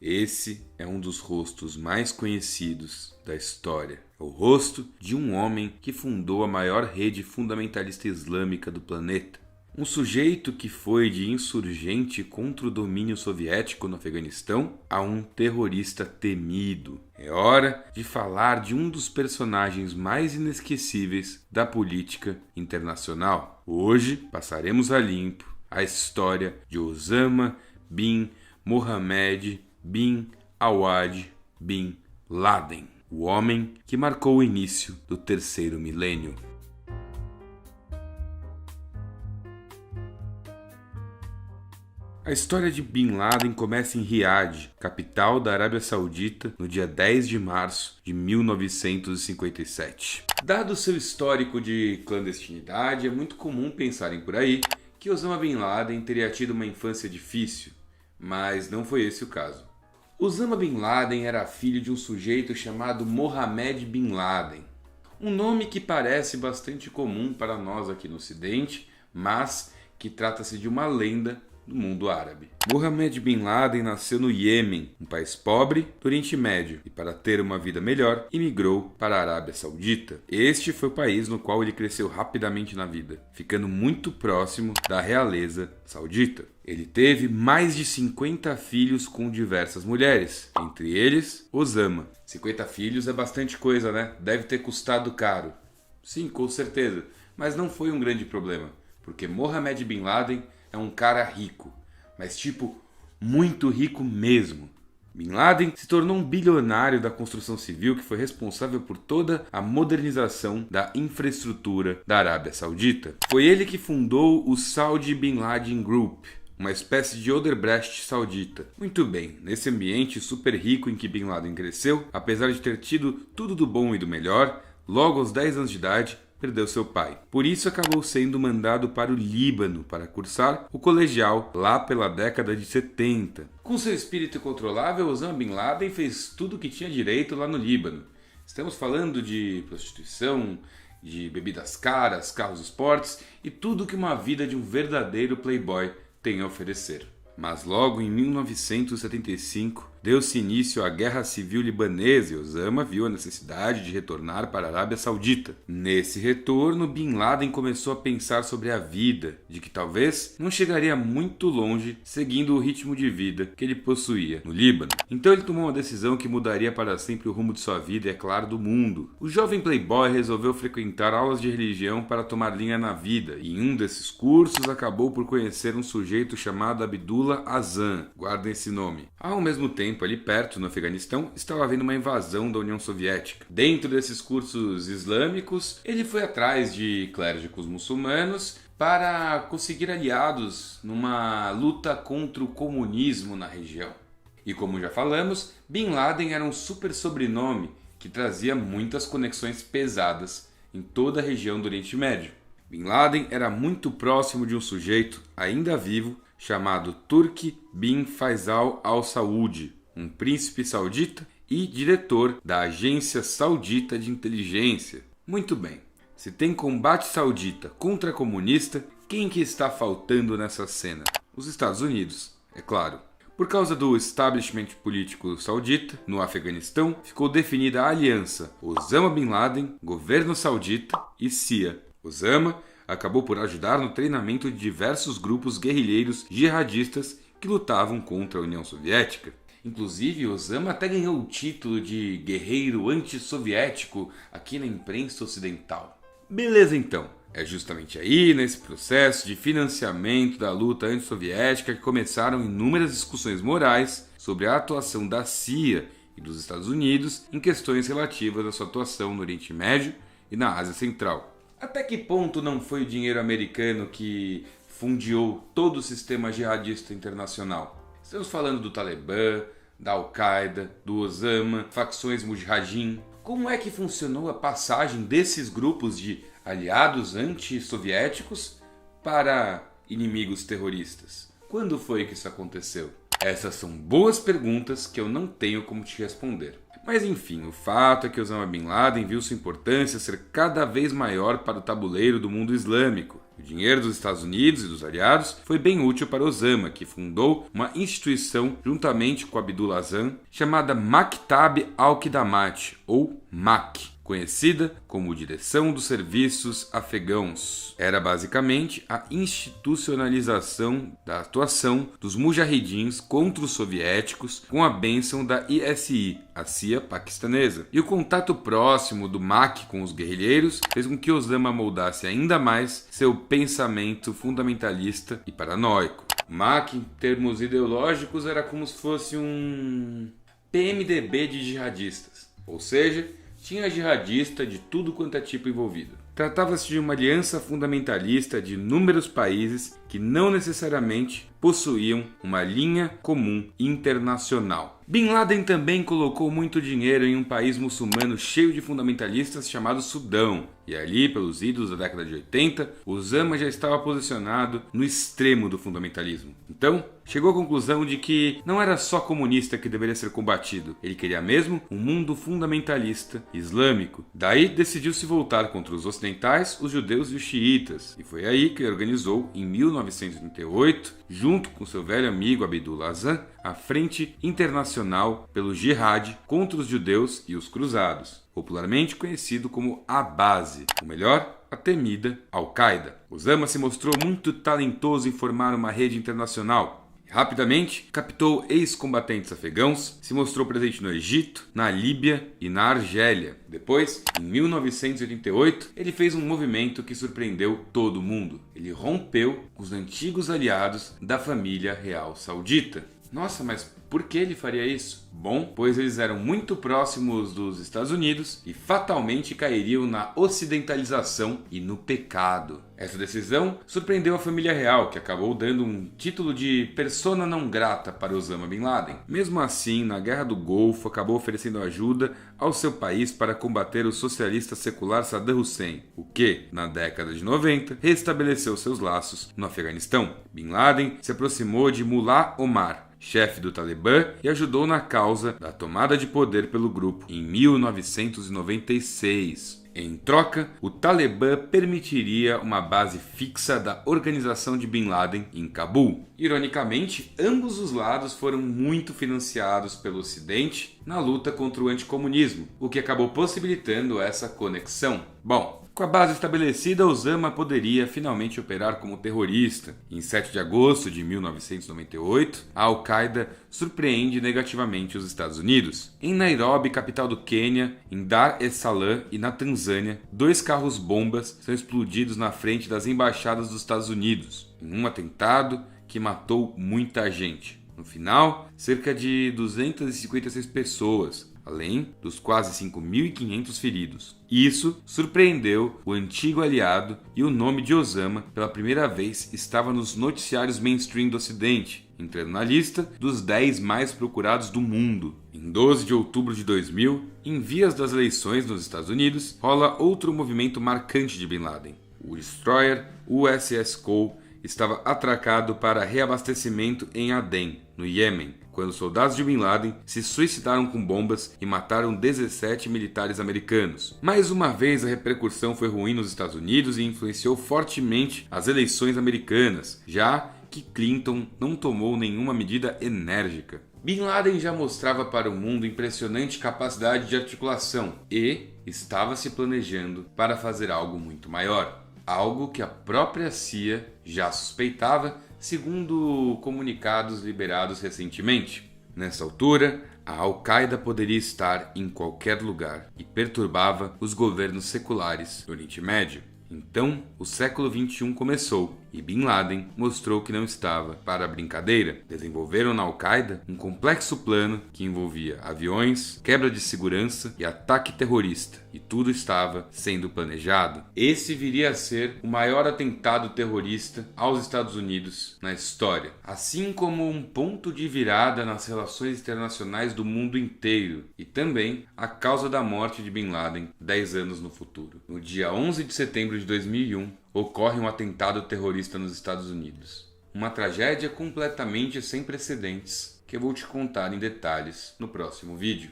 Esse é um dos rostos mais conhecidos da história. É o rosto de um homem que fundou a maior rede fundamentalista islâmica do planeta. Um sujeito que foi de insurgente contra o domínio soviético no Afeganistão a um terrorista temido. É hora de falar de um dos personagens mais inesquecíveis da política internacional. Hoje passaremos a limpo a história de Osama bin Mohammed bin Awad bin Laden, o homem que marcou o início do terceiro milênio. A história de Bin Laden começa em Riad, capital da Arábia Saudita, no dia 10 de março de 1957. Dado seu histórico de clandestinidade, é muito comum pensarem por aí que Osama Bin Laden teria tido uma infância difícil, mas não foi esse o caso. Osama Bin Laden era filho de um sujeito chamado Mohammed Bin Laden, um nome que parece bastante comum para nós aqui no Ocidente, mas que trata-se de uma lenda do mundo árabe. Mohammed Bin Laden nasceu no Iêmen, um país pobre do Oriente Médio, e para ter uma vida melhor, imigrou para a Arábia Saudita. Este foi o país no qual ele cresceu rapidamente na vida, ficando muito próximo da realeza saudita. Ele teve mais de 50 filhos com diversas mulheres, entre eles Osama. 50 filhos é bastante coisa, né? Deve ter custado caro. Sim, com certeza, mas não foi um grande problema, porque Mohammed Bin Laden é um cara rico, mas tipo, muito rico mesmo. Bin Laden se tornou um bilionário da construção civil que foi responsável por toda a modernização da infraestrutura da Arábia Saudita. Foi ele que fundou o Saudi Bin Laden Group, uma espécie de Odebrecht saudita. Muito bem, nesse ambiente super rico em que Bin Laden cresceu, apesar de ter tido tudo do bom e do melhor, logo aos 10 anos de idade, perdeu seu pai. Por isso acabou sendo mandado para o Líbano para cursar o colegial lá pela década de 70. Com seu espírito incontrolável, Osama Bin Laden fez tudo o que tinha direito lá no Líbano. Estamos falando de prostituição, de bebidas caras, carros esportes e tudo que uma vida de um verdadeiro playboy tem a oferecer. Mas logo em 1975 deu-se início à Guerra Civil Libanesa e Osama viu a necessidade de retornar para a Arábia Saudita. Nesse retorno, Bin Laden começou a pensar sobre a vida, de que talvez não chegaria muito longe seguindo o ritmo de vida que ele possuía no Líbano. Então ele tomou uma decisão que mudaria para sempre o rumo de sua vida e, é claro, do mundo. O jovem playboy resolveu frequentar aulas de religião para tomar linha na vida, e em um desses cursos acabou por conhecer um sujeito chamado Abdullah Azam. Guardem esse nome. Ao mesmo tempo, ali perto, no Afeganistão, estava havendo uma invasão da União Soviética. Dentro desses cursos islâmicos, ele foi atrás de clérigos muçulmanos para conseguir aliados numa luta contra o comunismo na região. E como já falamos, Bin Laden era um super sobrenome que trazia muitas conexões pesadas em toda a região do Oriente Médio. Bin Laden era muito próximo de um sujeito ainda vivo chamado Turki bin Faisal al-Saud, um príncipe saudita e diretor da Agência Saudita de Inteligência. Muito bem, se tem combate saudita contra comunista, quem que está faltando nessa cena? Os Estados Unidos, é claro. Por causa do establishment político saudita, no Afeganistão, ficou definida a aliança Osama Bin Laden, governo saudita e CIA. Osama acabou por ajudar no treinamento de diversos grupos guerrilheiros jihadistas que lutavam contra a União Soviética. Inclusive, Osama até ganhou o título de guerreiro antissoviético aqui na imprensa ocidental. Beleza então, é justamente aí, nesse processo de financiamento da luta antissoviética, que começaram inúmeras discussões morais sobre a atuação da CIA e dos Estados Unidos em questões relativas à sua atuação no Oriente Médio e na Ásia Central. Até que ponto não foi o dinheiro americano que fundiou todo o sistema jihadista internacional? Estamos falando do Talibã, da Al-Qaeda, do Osama, facções Mujahideen. Como é que funcionou a passagem desses grupos de aliados anti-soviéticos para inimigos terroristas? Quando foi que isso aconteceu? Essas são boas perguntas que eu não tenho como te responder. Mas enfim, o fato é que Osama Bin Laden viu sua importância ser cada vez maior para o tabuleiro do mundo islâmico. O dinheiro dos Estados Unidos e dos aliados foi bem útil para Osama, que fundou uma instituição juntamente com Abdul Azam chamada Maktab al-Khidmat, ou MAC, conhecida como Direção dos Serviços Afegãos. Era basicamente a institucionalização da atuação dos mujahidins contra os soviéticos com a bênção da ISI, a CIA paquistanesa. E o contato próximo do MAC com os guerrilheiros fez com que Osama moldasse ainda mais seu pensamento fundamentalista e paranoico. O MAC, em termos ideológicos, era como se fosse um PMDB de jihadistas, ou seja, tinha jihadista de tudo quanto é tipo envolvido. Tratava-se de uma aliança fundamentalista de inúmeros países que não necessariamente possuíam uma linha comum internacional. Bin Laden também colocou muito dinheiro em um país muçulmano cheio de fundamentalistas chamado Sudão. E ali, pelos idos da década de 80, Osama já estava posicionado no extremo do fundamentalismo. Então, chegou à conclusão de que não era só comunista que deveria ser combatido, ele queria mesmo um mundo fundamentalista islâmico. Daí decidiu se voltar contra os ocidentais, os judeus e os xiitas. E foi aí que ele organizou, em 1938, junto com seu velho amigo Abdul Azam, a Frente Internacional pelo Jihad contra os judeus e os cruzados, popularmente conhecido como a Base, ou melhor, a temida Al-Qaeda. Osama se mostrou muito talentoso em formar uma rede internacional. Rapidamente, captou ex-combatentes afegãos, se mostrou presente no Egito, na Líbia e na Argélia. Depois, em 1988, ele fez um movimento que surpreendeu todo mundo. Ele rompeu com os antigos aliados da família real saudita. Nossa, mas por que ele faria isso? Bom, pois eles eram muito próximos dos Estados Unidos e fatalmente cairiam na ocidentalização e no pecado. Essa decisão surpreendeu a família real, que acabou dando um título de persona não grata para Osama Bin Laden. Mesmo assim, na Guerra do Golfo, acabou oferecendo ajuda ao seu país para combater o socialista secular Saddam Hussein, o que, na década de 90, restabeleceu seus laços no Afeganistão. Bin Laden se aproximou de Mullah Omar, chefe do Talibã, e ajudou na causa da tomada de poder pelo grupo em 1996. Em troca, o Talibã permitiria uma base fixa da organização de Bin Laden em Cabul. Ironicamente, ambos os lados foram muito financiados pelo Ocidente na luta contra o anticomunismo, o que acabou possibilitando essa conexão. Bom, com a base estabelecida, Osama poderia finalmente operar como terrorista. Em 7 de agosto de 1998, a Al-Qaeda surpreende negativamente os Estados Unidos. Em Nairobi, capital do Quênia, em Dar es Salaam e na Tanzânia, 2 carros-bombas são explodidos na frente das embaixadas dos Estados Unidos, em um atentado que matou muita gente. No final, cerca de 256 pessoas, além dos quase 5.500 feridos. Isso surpreendeu o antigo aliado e o nome de Osama, pela primeira vez, estava nos noticiários mainstream do Ocidente, entrando na lista dos 10 mais procurados do mundo. Em 12 de outubro de 2000, em vias das eleições nos Estados Unidos, rola outro movimento marcante de Bin Laden. O destroyer USS Cole estava atracado para reabastecimento em Aden, no Iêmen, quando soldados de Bin Laden se suicidaram com bombas e mataram 17 militares americanos. Mais uma vez, a repercussão foi ruim nos Estados Unidos e influenciou fortemente as eleições americanas, já que Clinton não tomou nenhuma medida enérgica. Bin Laden já mostrava para o mundo impressionante capacidade de articulação e estava se planejando para fazer algo muito maior. Algo que a própria CIA já suspeitava, segundo comunicados liberados recentemente. Nessa altura, a Al-Qaeda poderia estar em qualquer lugar e perturbava os governos seculares do Oriente Médio. Então, o século XXI começou e Bin Laden mostrou que não estava para a brincadeira. Desenvolveram na Al-Qaeda um complexo plano que envolvia aviões, quebra de segurança e ataque terrorista. E tudo estava sendo planejado. Esse viria a ser o maior atentado terrorista aos Estados Unidos na história, assim como um ponto de virada nas relações internacionais do mundo inteiro e também a causa da morte de Bin Laden 10 anos no futuro. No dia 11 de setembro de 2001, ocorre um atentado terrorista nos Estados Unidos. Uma tragédia completamente sem precedentes que eu vou te contar em detalhes no próximo vídeo.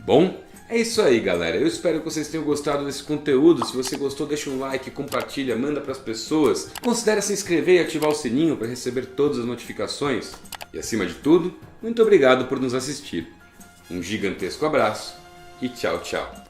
Bom, É isso aí, galera. Eu espero que vocês tenham gostado desse conteúdo. Se você gostou, deixa um like, compartilha, manda para as pessoas. Considere se inscrever e ativar o sininho para receber todas as notificações. E acima de tudo, muito obrigado por nos assistir. Um gigantesco abraço e tchau, tchau.